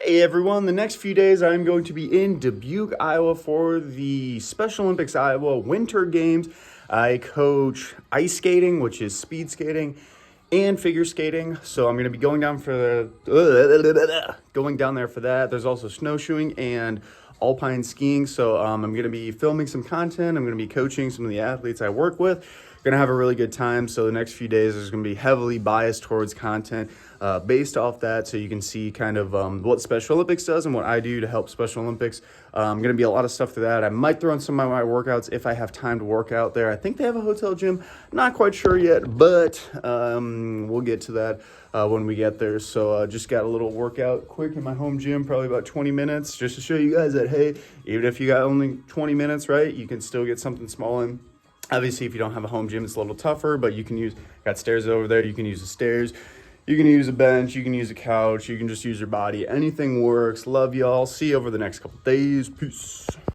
Hey everyone, the next few days I'm going to be in Dubuque, Iowa for the Special Olympics Iowa Winter Games. I coach ice skating, which is speed skating, and figure skating. So I'm going to be going down there for that. There's also snowshoeing and alpine skiing. So I'm going to be filming some content. I'm going to be coaching some of the athletes I work with. Gonna have a really good time. So the next few days is gonna be heavily biased towards content based off that, so you can see kind of what Special Olympics does and what I do to help Special Olympics. Gonna be a lot of stuff to that. I might throw in some of my workouts if I have time to work out there. I think they have a hotel gym, not quite sure yet, but we'll get to that when we get there. So just got a little workout quick in my home gym, probably about 20 minutes, just to show you guys that, hey, even if you got only 20 minutes, right, you can still get something small in. Obviously, if you don't have a home gym, it's a little tougher, but you can got stairs over there. You can use the stairs. You can use a bench. You can use a couch. You can just use your body. Anything works. Love y'all. See you over the next couple days. Peace.